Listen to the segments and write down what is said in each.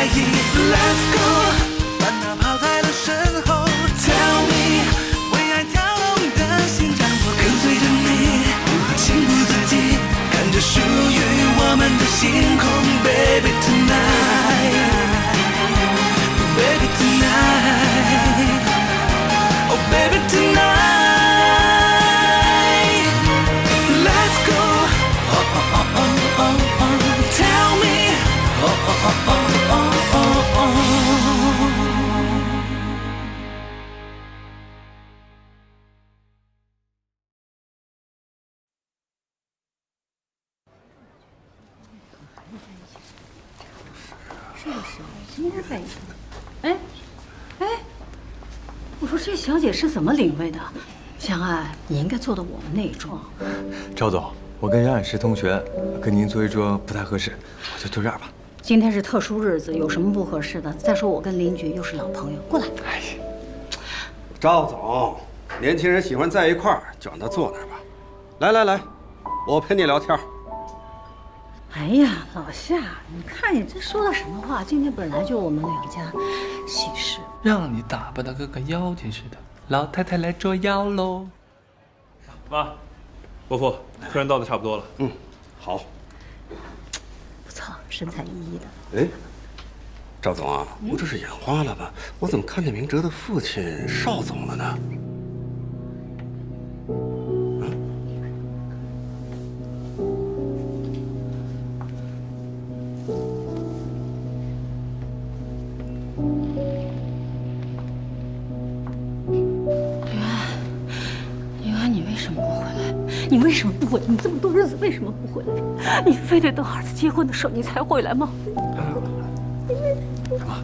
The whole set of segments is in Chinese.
在意。Let's go， 烦恼抛在了身后。Tell me， 为爱跳动的心让我跟随着你，情不自禁看着属于我们的星空。Baby tonight，Baby tonight，Oh baby tonight。Let's go. Oh oh oh oh oh oh. Tell me. Oh oh oh oh oh oh oh. 是不是？应该在一起。哎，哎，我说这小姐是怎么领位的？香爱，你应该做的我们那一桌。赵总，我跟杨老师同学，跟您坐一桌不太合适，我就坐这儿吧。今天是特殊日子，有什么不合适的？再说我跟邻居又是老朋友，过来。哎呀，赵总，年轻人喜欢在一块儿，就让他坐那儿吧。来，我陪你聊天。哎呀，老夏，你看你这说的什么话？今天本来就我们两家喜事，让你打扮的跟个妖精似的。老太太来捉妖喽！妈，伯父，客人到的差不多了。嗯，好。不错，神采奕奕的。哎，赵总啊，我这是眼花了吧？我怎么看见明哲的父亲邵总了呢？你为什么不回来？你这么多日子为什么不回来？你非得等儿子结婚的时候你才回来吗？妈，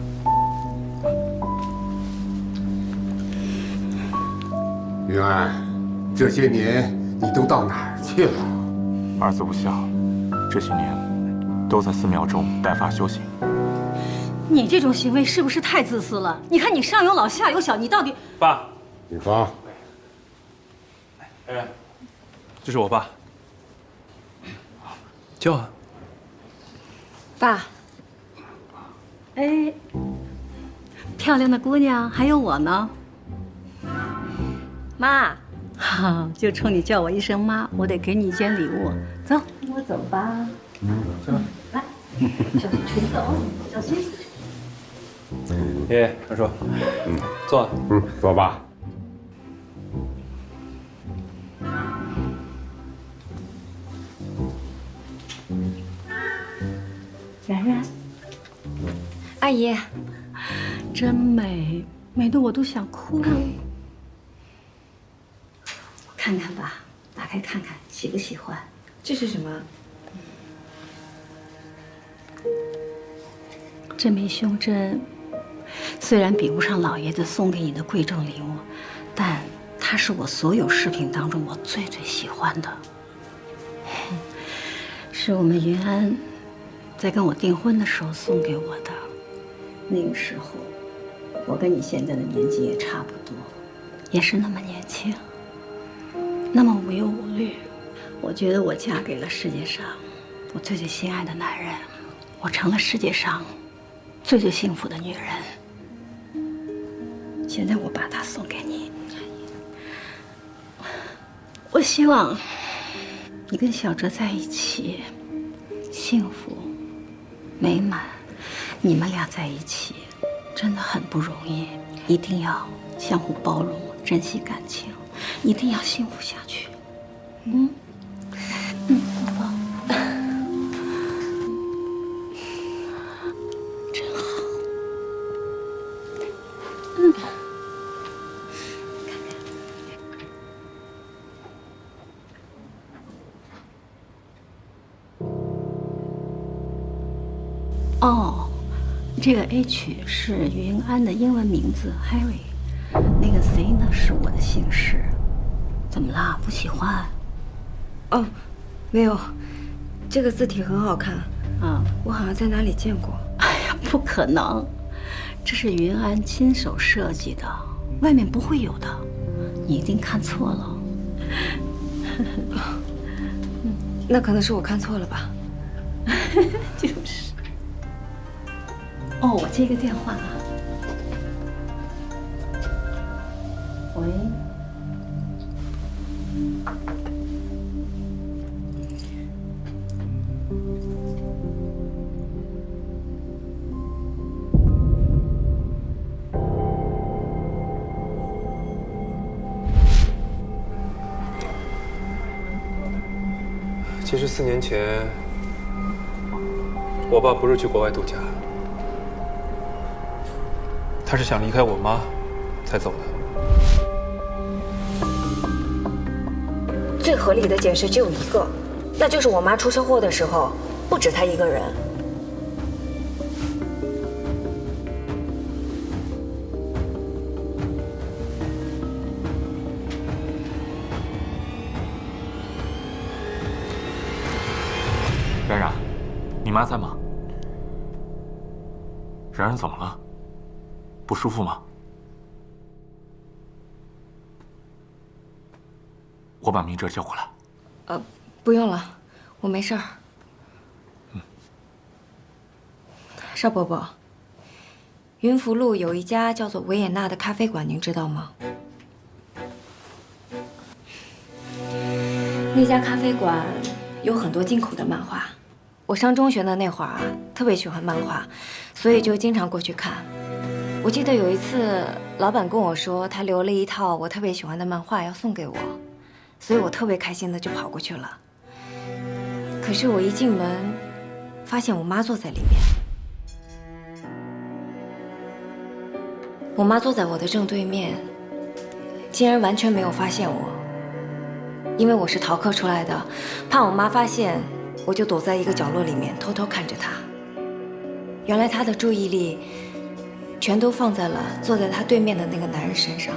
云安，这些年你都到哪儿去了？儿子不孝，这些年都在寺庙中带发修行。你这种行为是不是太自私了？你看你上有老下有小，你到底……爸，雨芳，哎，这是我爸。叫啊！爸。哎，漂亮的姑娘，还有我呢。妈，哈，就冲你叫我一声妈，我得给你一件礼物。走，跟我走吧。走吧。来，小心裙子哦，小心。爷爷，二叔，坐。坐吧。然然，阿姨，真美，美得我都想哭了。看看吧，打开看看，喜不喜欢？这是什么？这枚胸针虽然比不上老爷子送给你的贵重礼物，但它是我所有饰品当中我最喜欢的，是我们云安在跟我订婚的时候送给我的。那个时候，我跟你现在的年纪也差不多，也是那么年轻，那么无忧无虑。我觉得我嫁给了世界上我最心爱的男人，我成了世界上最幸福的女人。现在我把它送给你，我希望你跟小哲在一起，幸福美满。你们俩在一起真的很不容易，一定要相互包容，珍惜感情，一定要幸福下去。宝宝，真好。哦，这个 H 是云安的英文名字 Harry， 那个 Z 呢是我的姓氏。怎么啦？不喜欢？哦，没有，这个字体很好看啊，我好像在哪里见过。哎呀，不可能，这是云安亲手设计的，外面不会有的，你一定看错了。那可能是我看错了吧。就是。哦，我接个电话啊。喂。其实4年前，我爸不是去国外度假，他是想离开我妈，才走的。最合理的解释只有一个，那就是我妈出车祸的时候，不止她一个人。冉冉，你妈在吗？冉冉怎么了？不舒服吗？我把明哲叫过来。不用了，我没事儿。邵伯伯，云福路有一家叫做维也纳的咖啡馆，您知道吗？那家咖啡馆有很多进口的漫画。我上中学的那会儿啊，特别喜欢漫画，所以就经常过去看。我记得有一次，老板跟我说他留了一套我特别喜欢的漫画要送给我，所以我特别开心的就跑过去了。可是我一进门，发现我妈坐在里面。我妈坐在我的正对面，竟然完全没有发现我。因为我是逃课出来的，怕我妈发现，我就躲在一个角落里面偷偷看着她。原来她的注意力全都放在了坐在她对面的那个男人身上。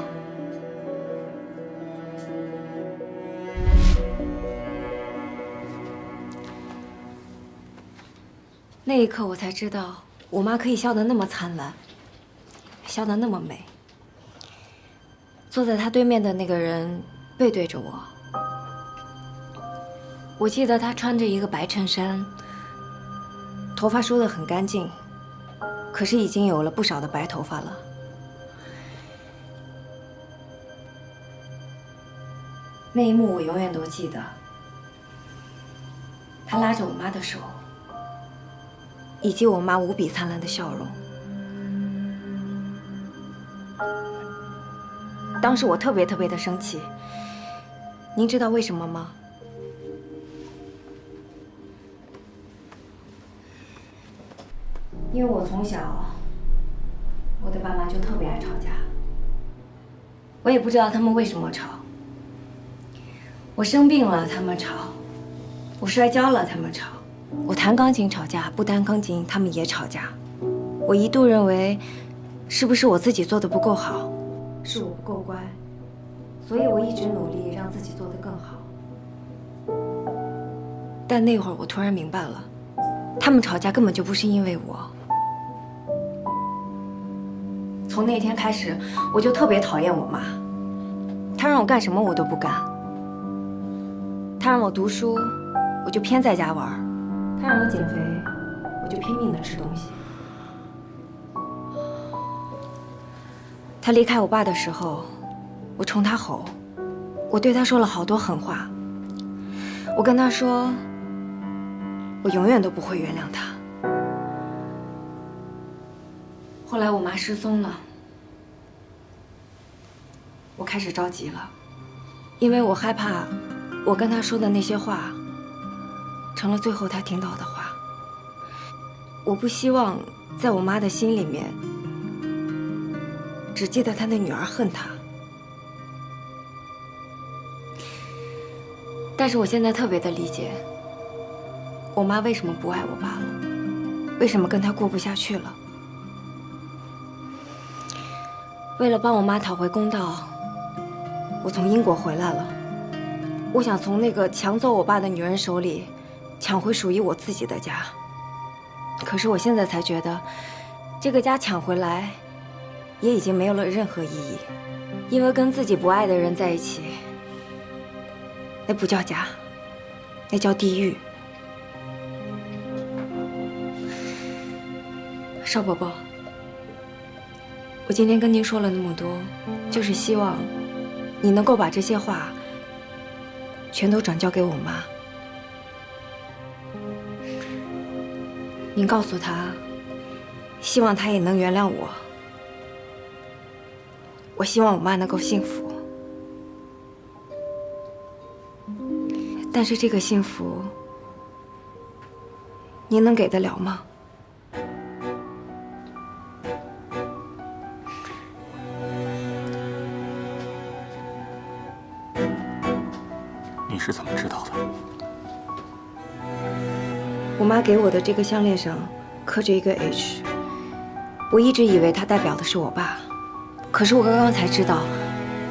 那一刻我才知道，我妈可以笑得那么灿烂，笑得那么美。坐在她对面的那个人背对着我。我记得她穿着一个白衬衫，头发梳得很干净，可是已经有了不少的白头发了。那一幕我永远都记得。她拉着我妈的手，以及我妈无比灿烂的笑容。当时我特别的生气，您知道为什么吗？因为我从小，我的爸妈就特别爱吵架。我也不知道他们为什么吵。我生病了，他们吵；我摔跤了，他们吵；我弹钢琴吵架，不弹钢琴他们也吵架。我一度认为，是不是我自己做的不够好，是我不够乖，所以我一直努力让自己做得更好。但那会儿我突然明白了，他们吵架根本就不是因为我。从那天开始，我就特别讨厌我妈。她让我干什么我都不干。她让我读书，我就偏在家玩；她让我减肥，我就拼命的吃东西。她离开我爸的时候，我冲她吼，我对她说了好多狠话。我跟她说，我永远都不会原谅她。后来我妈失踪了，我开始着急了，因为我害怕我跟她说的那些话成了最后她听到的话。我不希望在我妈的心里面只记得她的女儿恨她。但是我现在特别的理解我妈为什么不爱我爸了，为什么跟她过不下去了。为了帮我妈讨回公道，我从英国回来了。我想从那个抢走我爸的女人手里抢回属于我自己的家。可是我现在才觉得，这个家抢回来也已经没有了任何意义，因为跟自己不爱的人在一起，那不叫家，那叫地狱。邵伯伯，我今天跟您说了那么多，就是希望你能够把这些话全都转交给我妈。您告诉她，希望她也能原谅我。我希望我妈能够幸福，但是这个幸福，您能给得了吗？你是怎么知道的？我妈给我的这个项链上刻着一个 H， 我一直以为它代表的是我爸，可是我刚刚才知道，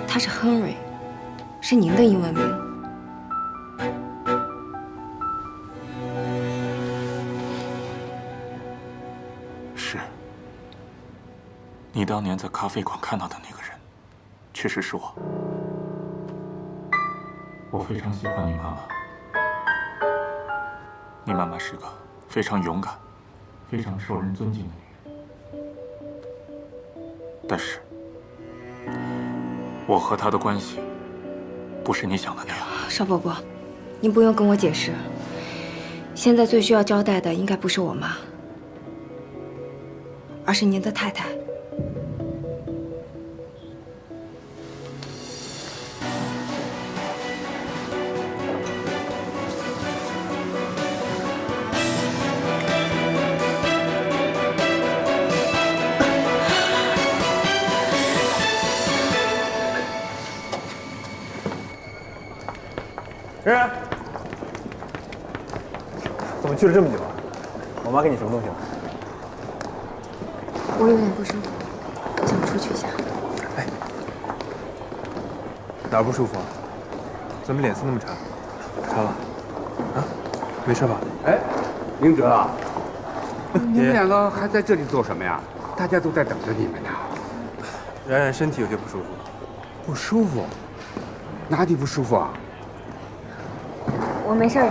他是 Henry， 是您的英文名。是。你当年在咖啡馆看到的那个人，确实是我。我非常喜欢你妈妈。你妈妈是个非常勇敢、非常受人尊敬的女人，但是，我和她的关系不是你想的那样。邵伯伯，您不用跟我解释。现在最需要交代的应该不是我妈，而是您的太太。冉冉，怎么去了这么久啊？我妈给你什么东西了？我有点不舒服，我想出去一下。哎，哪儿不舒服啊？怎么脸色那么差？查了？啊？没事吧？哎，明哲啊，你们两个还在这里做什么呀？大家都在等着你们呢。冉冉身体有些不舒服。不舒服？哪里不舒服啊？我没事，爷爷，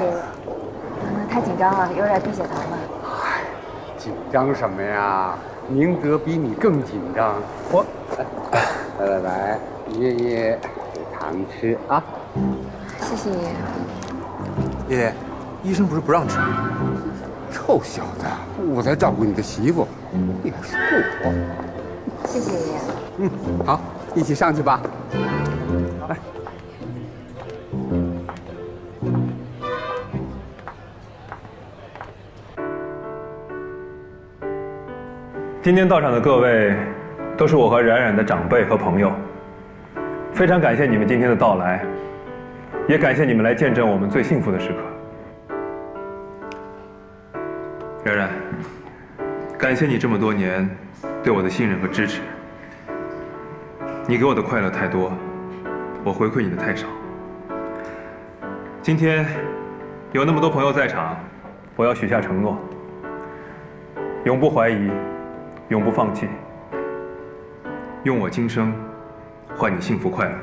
可能太紧张了，有点低血糖吧。嗨，紧张什么呀？明哲比你更紧张。我，来，爷爷给糖吃啊。谢谢爷爷。爷爷，医生不是不让吃吗？臭小子，我在照顾你的媳妇，你还说我？谢谢爷爷。好，一起上去吧。来。今天到场的各位，都是我和冉冉的长辈和朋友，非常感谢你们今天的到来，也感谢你们来见证我们最幸福的时刻。冉冉，感谢你这么多年对我的信任和支持，你给我的快乐太多，我回馈你的太少。今天有那么多朋友在场，我要许下承诺，永不怀疑，永不放弃，用我今生换你幸福快乐。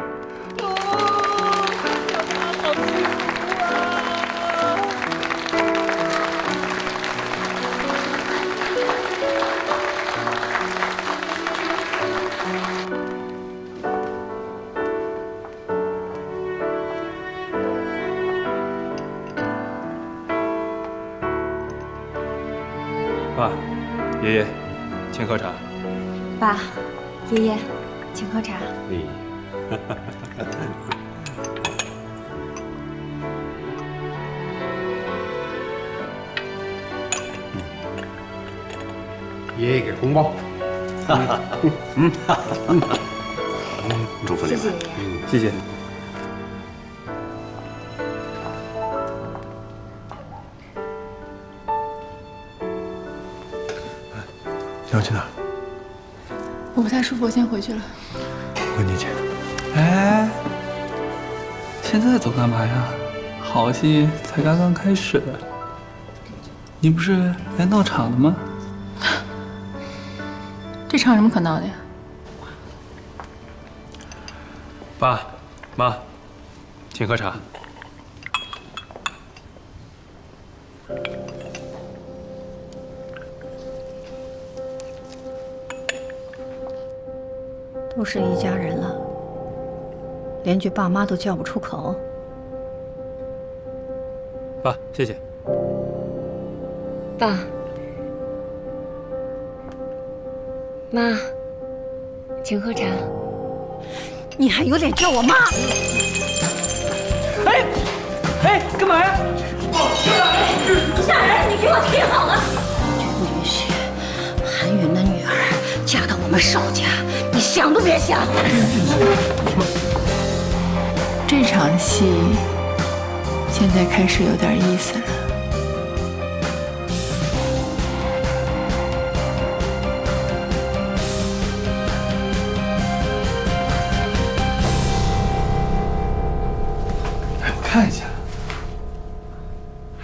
爸，爷爷，请喝茶。爸，爷爷，请喝茶。爷爷给红包。祝福你们。谢谢爷爷。谢谢。你要去哪儿？我不太舒服，我先回去了。我跟你去。哎，现在走干嘛呀？好戏才刚刚开始。你不是来闹场的吗？这场有什么可闹的呀？爸妈，请喝茶。都是一家人了，连句爸妈都叫不出口。爸，谢谢。爸妈，请喝茶。你还有脸叫我妈？哎，干嘛呀？吓人！你给我听好了，绝不允许韩云的女儿嫁到我们邵家，你想都别想。这场戏现在开始有点意思了。看一下。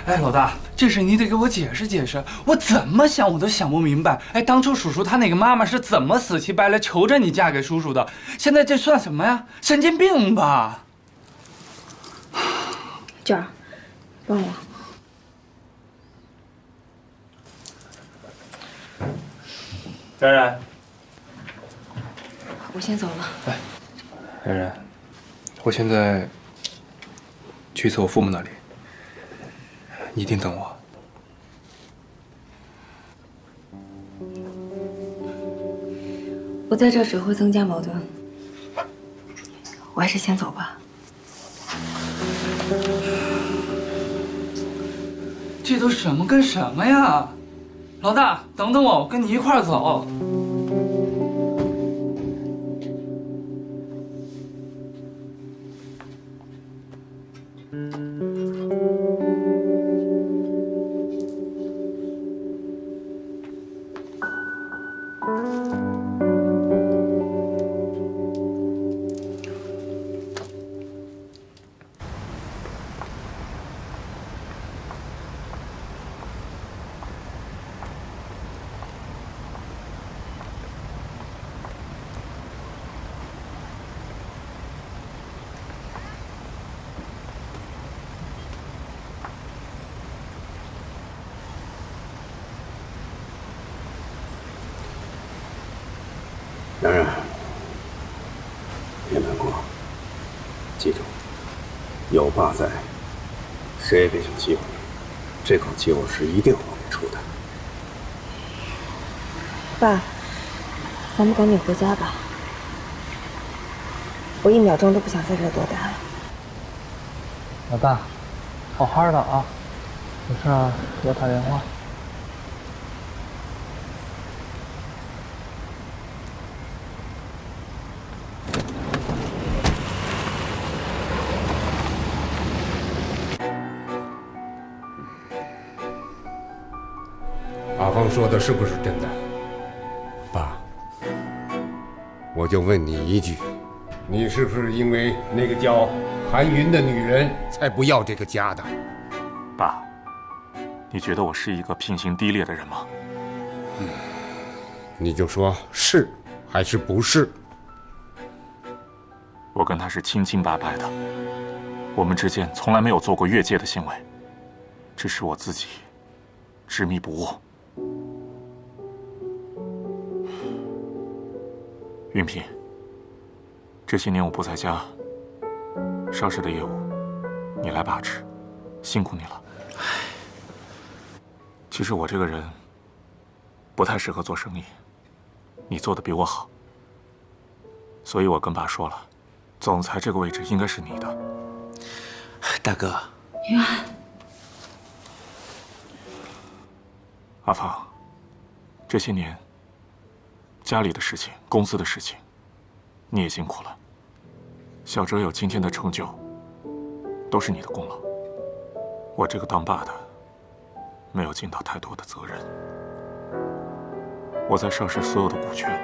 哎，老大，这事你得给我解释解释，我怎么想我都想不明白。哎，当初叔叔他那个妈妈是怎么死乞白赖求着你嫁给叔叔的？现在这算什么呀？神经病吧！娟儿，帮我。冉冉，我先走了。哎，冉冉，我现在去一次我父母那里，你一定等我。我在这儿只会增加矛盾，我还是先走吧。这都什么跟什么呀？老大，等等我，我跟你一块儿走。冉冉，别难过，记住，有爸在，谁也别想欺负你。这口气我是一定会给出的。爸，咱们赶紧回家吧，我1秒钟都不想在这儿多待了。老大，好好的啊，有事儿给我打电话。阿芳说的是不是真的？爸，我就问你一句，你是不是因为那个叫韩云的女人才不要这个家的？爸，你觉得我是一个品行低劣的人吗？你就说是还是不是？我跟他是清清白白的，我们之间从来没有做过越界的行为，只是我自己执迷不悟。云平，这些年我不在家，邵氏的业务你来把持，辛苦你了。其实我这个人不太适合做生意，你做的比我好，所以我跟爸说了，总裁这个位置应该是你的。大哥，云安，阿芳，这些年家里的事情、公司的事情，你也辛苦了。小哲有今天的成就，都是你的功劳。我这个当爸的，没有尽到太多的责任。我在邵氏所有的股权，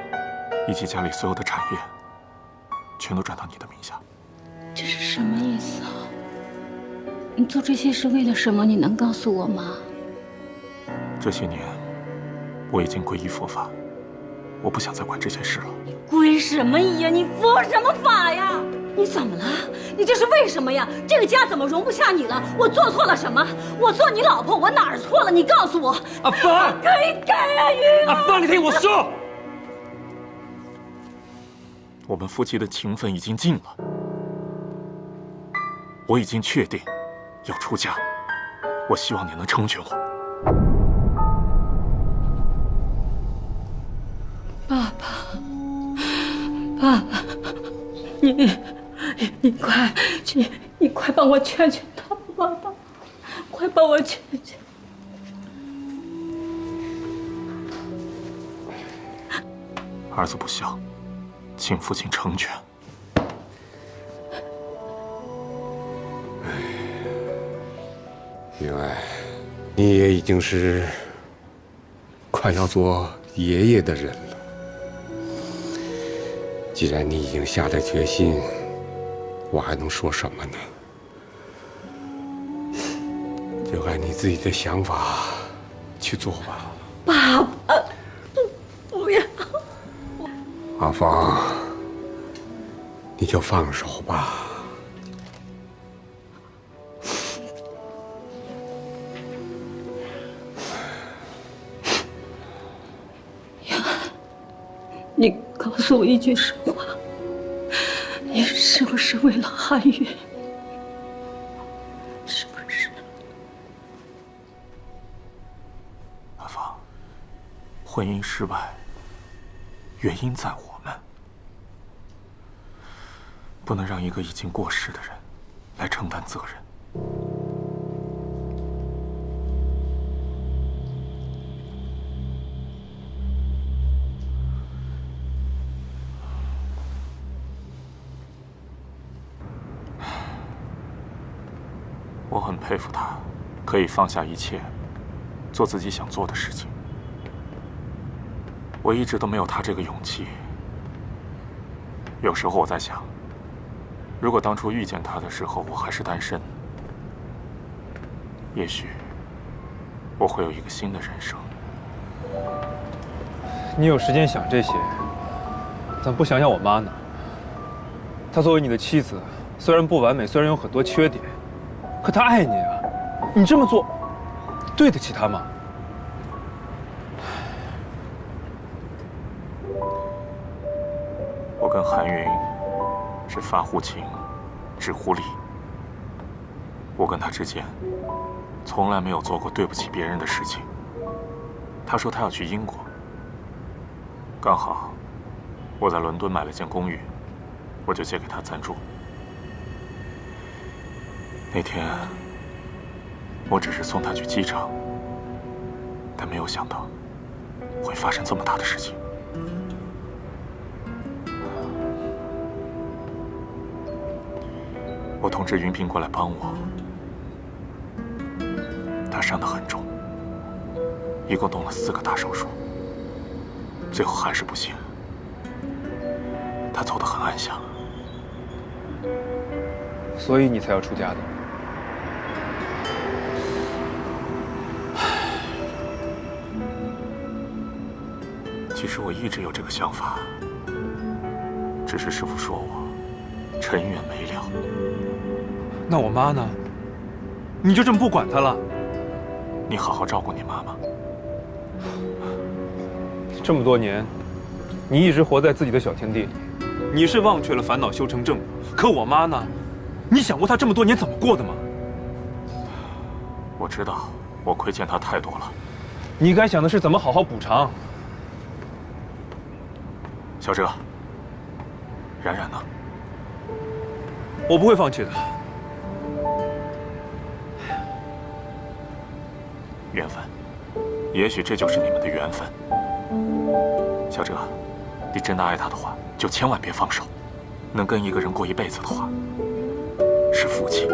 以及家里所有的产业，全都转到你的名下。这是什么意思啊？你做这些是为了什么？你能告诉我吗？这些年，我已经皈依佛法，我不想再管这些事了。皈什么依呀？你佛什么法呀？你怎么了？你这是为什么呀？这个家怎么容不下你了？我做错了什么？我做你老婆，我哪儿错了？你告诉我。阿芳，可以改啊，云阿芳，你听我说。我们夫妻的情分已经尽了，我已经确定要出家，我希望你能成全我。爸爸，爸爸，你快帮我劝劝他，爸爸，快帮我劝劝。儿子不孝，请父亲成全。云爱，你也已经是快要做爷爷的人了。既然你已经下了决心，我还能说什么呢？就按你自己的想法去做吧。爸爸，不要！阿芳，你就放手吧。你告诉我一句实话，你是不是为了韩云？是不是？阿芳，婚姻失败，原因在我们，不能让一个已经过世的人来承担责任。我很佩服他，可以放下一切，做自己想做的事情。我一直都没有他这个勇气。有时候我在想，如果当初遇见他的时候我还是单身，也许我会有一个新的人生。你有时间想这些，怎么不想想我妈呢？她作为你的妻子，虽然不完美，虽然有很多缺点，可她爱你啊！你这么做，对得起她吗？我跟韩云是发乎情，止乎礼。我跟他之间从来没有做过对不起别人的事情。他说他要去英国，刚好我在伦敦买了间公寓，我就借给他暂住。那天我只是送他去机场，但没有想到会发生这么大的事情。我通知云平过来帮我，他伤得很重，一共动了4个大手术，最后还是不行。他走得很安详，所以你才要出家的。其实我一直有这个想法，只是师父说我尘缘没了。那我妈呢？你就这么不管她了？你好好照顾你妈妈。这么多年，你一直活在自己的小天地里，你是忘却了烦恼修成正果。可我妈呢？你想过她这么多年怎么过的吗？我知道，我亏欠她太多了。你该想的是怎么好好补偿。小哲，冉冉呢？我不会放弃的。缘分，也许这就是你们的缘分。小哲，你真的爱他的话，就千万别放手。能跟一个人过一辈子的话，是福气。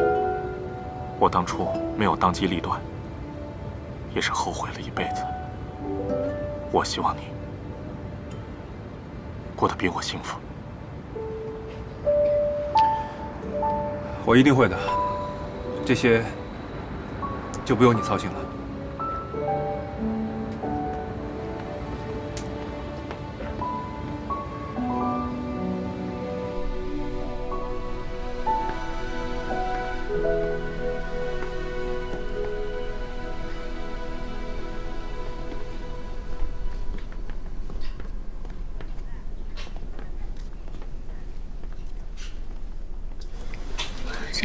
我当初没有当机立断，也是后悔了一辈子。我希望你过得比我幸福。我一定会的，这些就不用你操心了。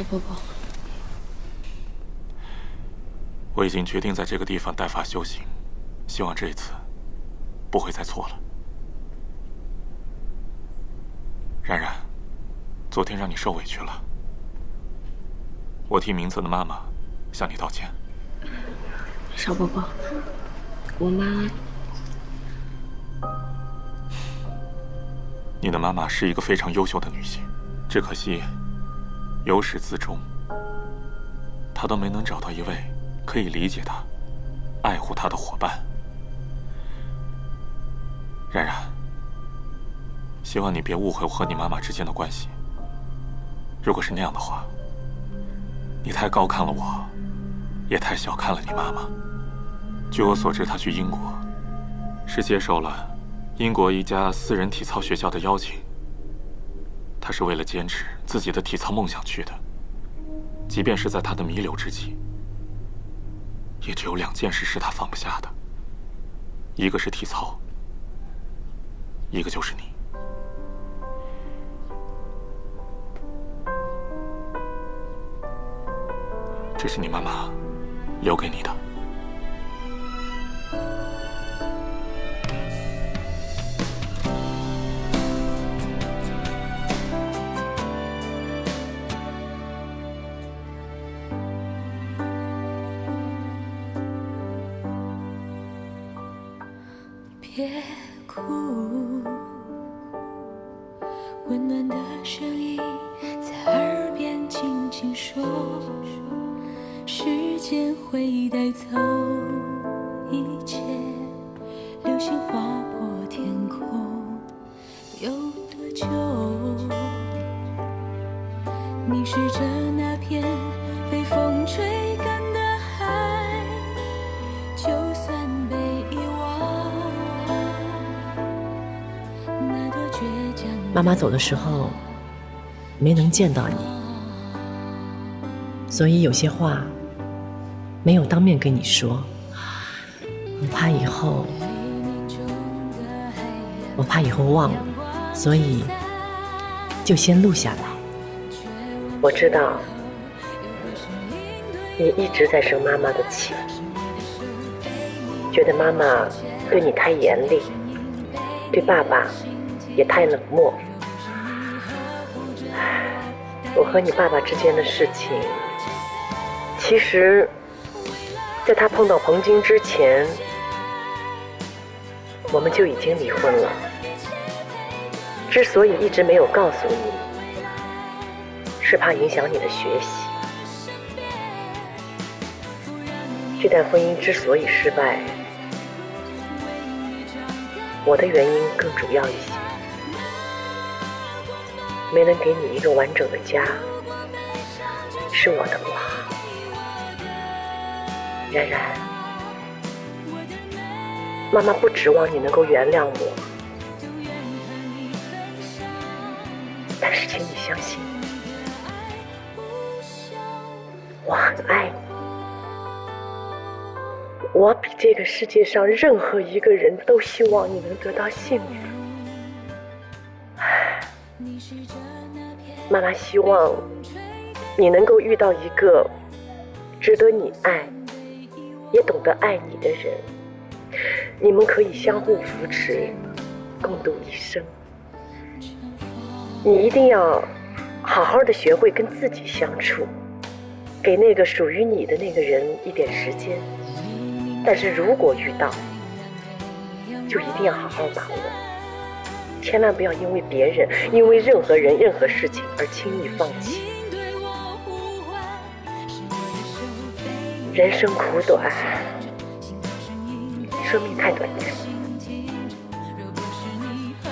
小伯伯，我已经决定在这个地方带发修行，希望这一次不会再错了。冉冉，昨天让你受委屈了，我替明泽的妈妈向你道歉。小伯伯，我妈……你的妈妈是一个非常优秀的女性，只可惜由始至终，她都没能找到一位可以理解她、爱护她的伙伴。冉冉，希望你别误会我和你妈妈之间的关系。如果是那样的话，你太高看了我，也太小看了你妈妈。据我所知，她去英国是接受了英国一家私人体操学校的邀请。她是为了坚持自己的体操梦想去的，即便是在她的弥留之际，也只有2件事是她放不下的，一个是体操，一个就是你。这是你妈妈留给你的。别哭，温暖的声音在耳边轻轻说，时间会带走一切，流星划破天空，有多久？凝视着那片被风吹干的海，就算被遗忘，那多倔强。妈妈走的时候没能见到你，所以有些话没有当面跟你说，我怕以后忘了，所以就先录下来。我知道你一直在生妈妈的气，觉得妈妈对你太严厉，对爸爸也太冷漠。我和你爸爸之间的事情，其实在他碰到彭京之前，我们就已经离婚了。之所以一直没有告诉你，是怕影响你的学习。这段婚姻之所以失败，我的原因更主要一些。没能给你一个完整的家，是我的不好。冉冉，妈妈不指望你能够原谅我，但是请你相信，我很爱你，我比这个世界上任何一个人都希望你能得到幸福。妈妈希望你能够遇到一个值得你爱也懂得爱你的人，你们可以相互扶持，共度一生。你一定要好好的学会跟自己相处，给那个属于你的那个人一点时间，但是如果遇到，就一定要好好把握，千万不要因为别人，因为任何人任何事情而轻易放弃。人生苦短，生命太短暂，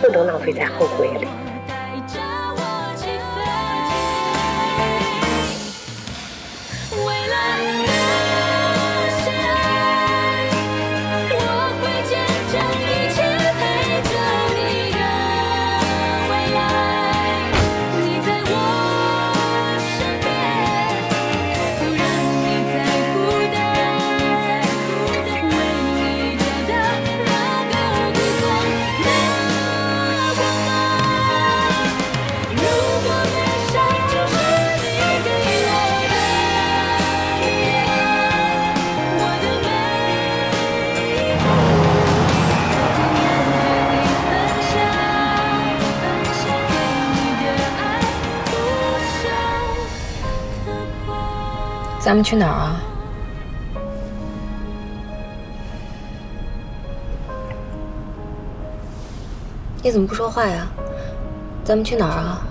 不能浪费在后悔里。咱们去哪儿啊？你怎么不说话呀？咱们去哪儿啊？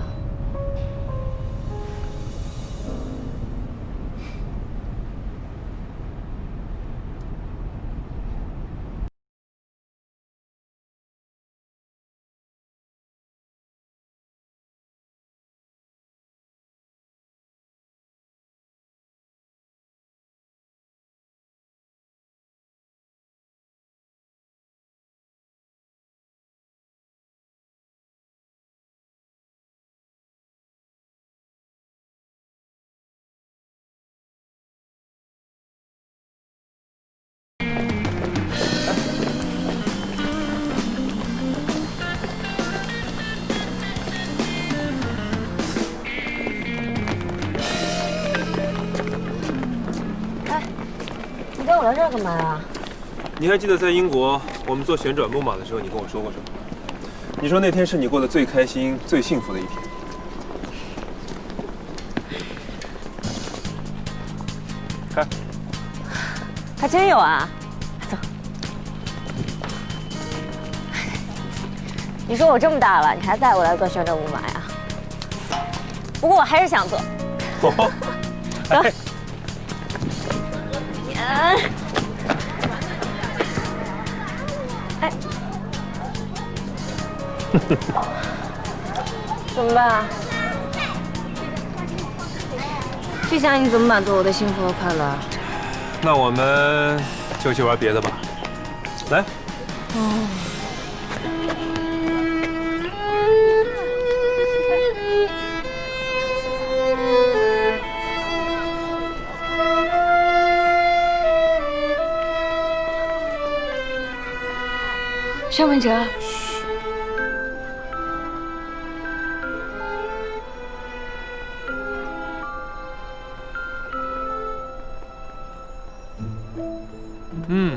你跟我来这儿干嘛呀？你还记得在英国我们做旋转木马的时候，你跟我说过什么？你说那天是你过得最开心、最幸福的一天。看，还真有啊！走。你说我这么大了，你还带我来做旋转木马呀？不过我还是想做。哦，走。哎，怎么办啊？去想你怎么满足我的幸福和快乐。那我们就去玩别的吧。来。哦。尚文哲，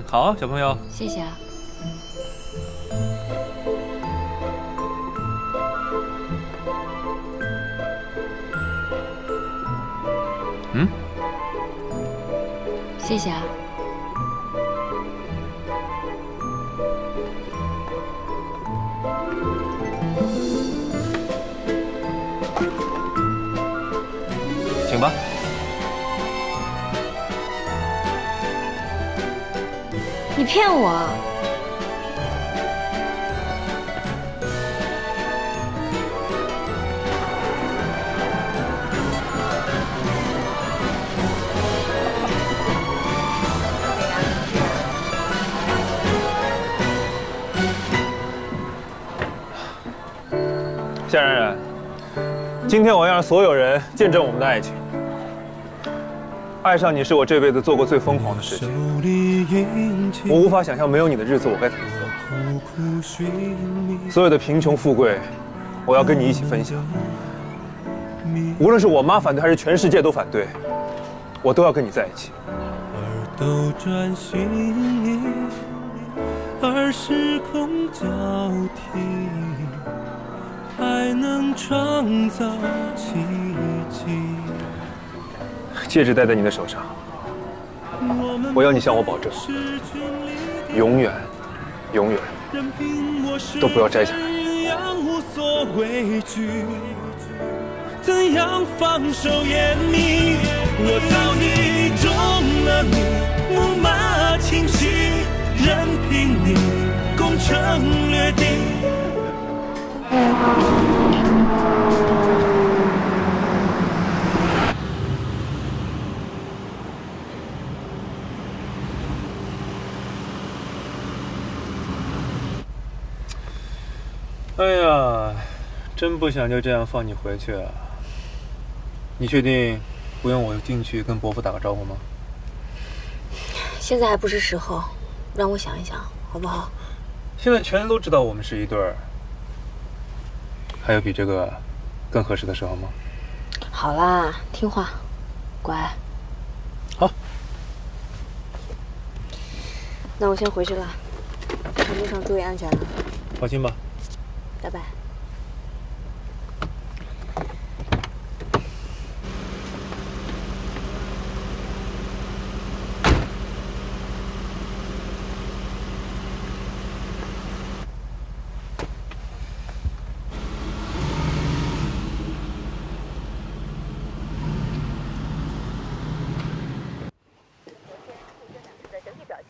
好，小朋友，谢谢啊。谢谢啊。请吧。你骗我！夏冉冉，今天我要让所有人见证我们的爱情。爱上你是我这辈子做过最疯狂的事情，我无法想象没有你的日子我该怎么过。所有的贫穷富贵，我要跟你一起分享。无论是我妈反对还是全世界都反对，我都要跟你在一起。都转心，而时空交替，爱能创造奇迹。戒指戴在你的手上，我要你向我保证，永远，永远都不要摘下来。无所畏惧，怎样放手也迷？我早已中了你木马轻骑，任凭你攻城略地。哎呀，真不想就这样放你回去啊！你确定不用我进去跟伯父打个招呼吗？现在还不是时候，让我想一想，好不好？现在全都知道我们是一对儿，还有比这个更合适的时候吗？好啦，听话，乖。好。那我先回去了，在路上注意安全啊。放心吧。拜拜。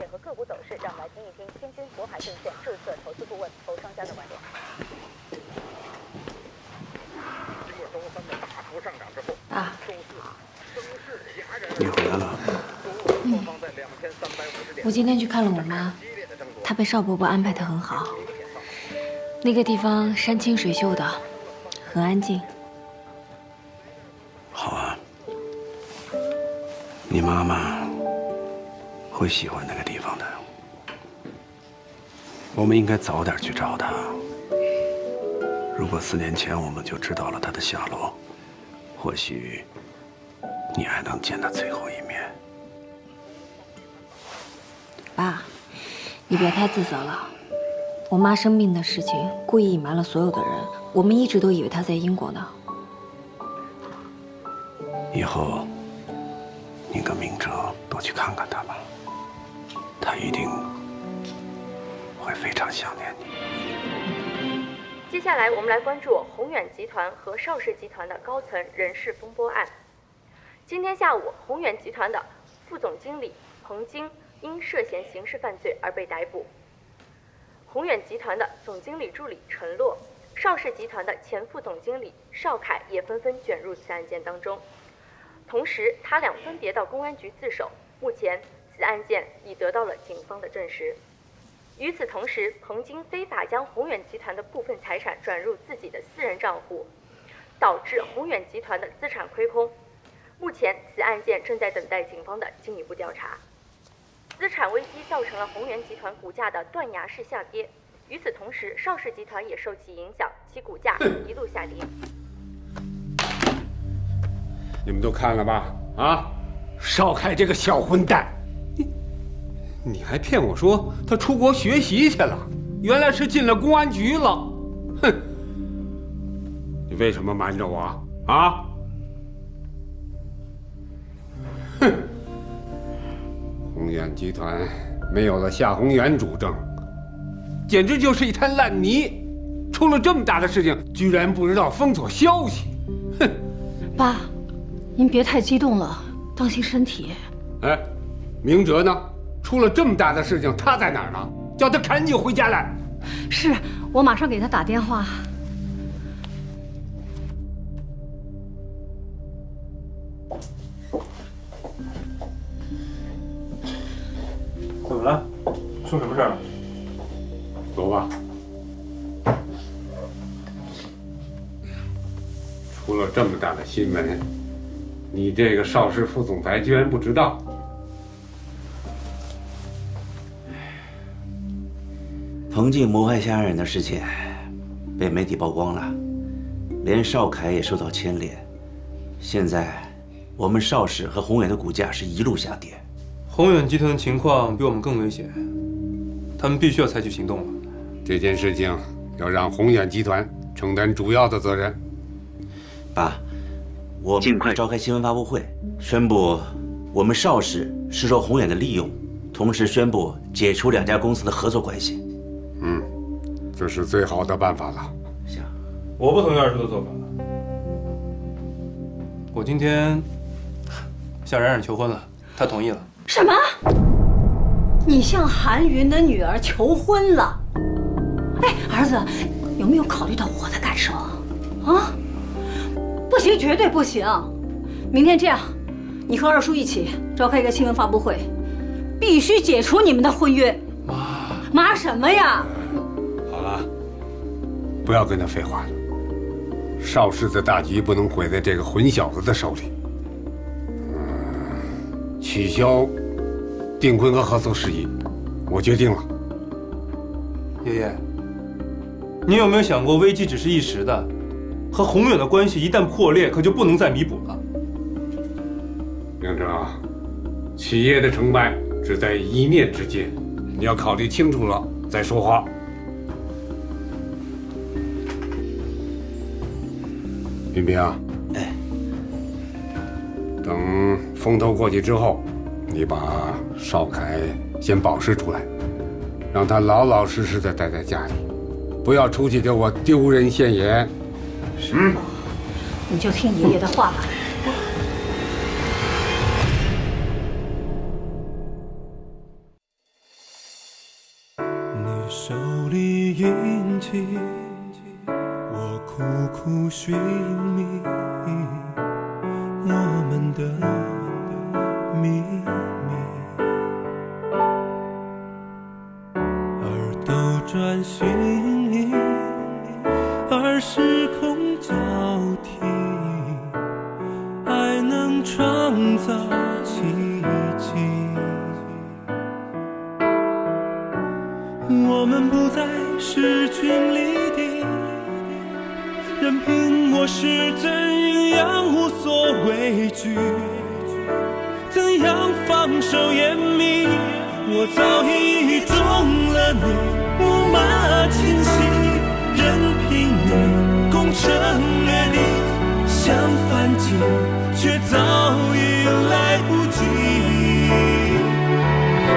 线和个股走势，让我们来听一听天津渤海证券注册投资顾问侯双佳的观点。经过周三的大幅上涨之后，周四声势戛然。你回来了。我今天去看了我妈，她被邵伯伯安排得很好。那个地方山清水秀的，很安静。好啊，你妈妈会喜欢那个地方的。我们应该早点去找她。如果4年前我们就知道了她的下落，或许你还能见她最后一面。爸，你别太自责了。我妈生病的事情故意隐瞒了所有的人，我们一直都以为她在英国呢。以后你跟明哲多去看看她吧，她一定会非常想念你。接下来我们来关注宏远集团和邵氏集团的高层人事风波案。今天下午，宏远集团的副总经理彭京因涉嫌刑事犯罪而被逮捕。宏远集团的总经理助理陈洛、邵氏集团的前副总经理邵凯也纷纷卷入此案件当中。同时，他俩分别到公安局自首。目前，此案件已得到了警方的证实。与此同时，彭京非法将宏远集团的部分财产转入自己的私人账户，导致宏远集团的资产亏空。目前，此案件正在等待警方的进一步调查。资产危机造成了宏远集团股价的断崖式下跌。与此同时，邵氏集团也受其影响，其股价一路下跌。你们都看了吧？啊，邵凯这个小混蛋，你还骗我说他出国学习去了，原来是进了公安局了。哼！你为什么瞒着我啊？哼！宏远集团没有了夏宏元主政，简直就是一滩烂泥。出了这么大的事情，居然不知道封锁消息。哼！爸，您别太激动了，当心身体。哎，明哲呢？出了这么大的事情，他在哪儿呢？叫他赶紧回家来。是，我马上给他打电话。怎么了？出什么事儿了？走吧。出了这么大的新闻，你这个邵氏副总裁居然不知道？彭静谋害家人的事情被媒体曝光了，连邵凯也受到牵连。现在我们邵氏和宏远的股价是一路下跌。宏远集团的情况比我们更危险，他们必须要采取行动了。这件事情要让宏远集团承担主要的责任。爸，我尽快召开新闻发布会，宣布我们邵氏是受宏远的利用，同时宣布解除2家公司的合作关系。这是最好的办法了。行，我不同意二叔的做法。我今天向冉冉求婚了，她同意了。什么？你向韩云的女儿求婚了？哎，儿子，有没有考虑到我的感受啊？不行，绝对不行！明天这样，你和二叔一起召开一个新闻发布会，必须解除你们的婚约。妈什么呀？好了，不要跟他废话了。邵氏的大局不能毁在这个混小子的手里。取消订婚和合作事宜，我决定了。爷爷，你有没有想过，危机只是一时的，和宏远的关系一旦破裂，可就不能再弥补了。明哲，企业的成败只在一念之间，你要考虑清楚了再说话。冰冰，哎，等风头过去之后，你把邵凯先保释出来，让他老老实实的待在家里，不要出去给我丢人现眼。你就听爷爷的话吧。手里印记，我苦苦寻觅我们的秘密，而斗转星移，而时空交替，爱能创造奇迹。我们不再势均力敌，任凭我是怎样无所畏惧，怎样放手掩秘，我早已中了你木马侵袭，任凭你攻城略地，想反击却早已来不及。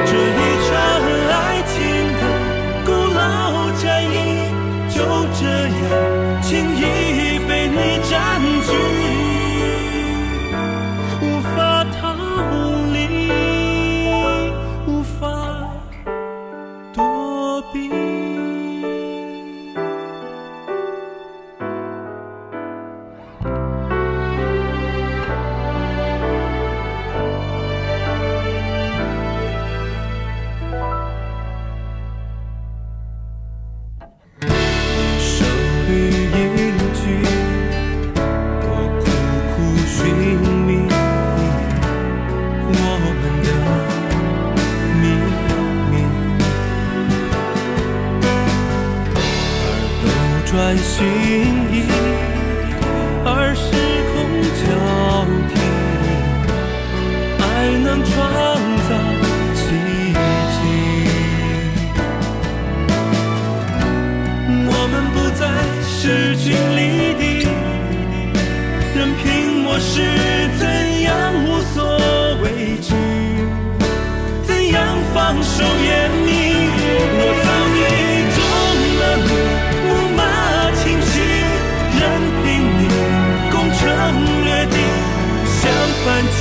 这一场爱情的古老战役，就这样轻易被你占据，无法逃离，无法躲避。转心意，而时空交替，爱能创造奇迹。我们不再势均力敌，任凭我是怎样无所畏惧，怎样放手掩秘，我早已中了你木马侵袭，任凭你攻城略地，想反击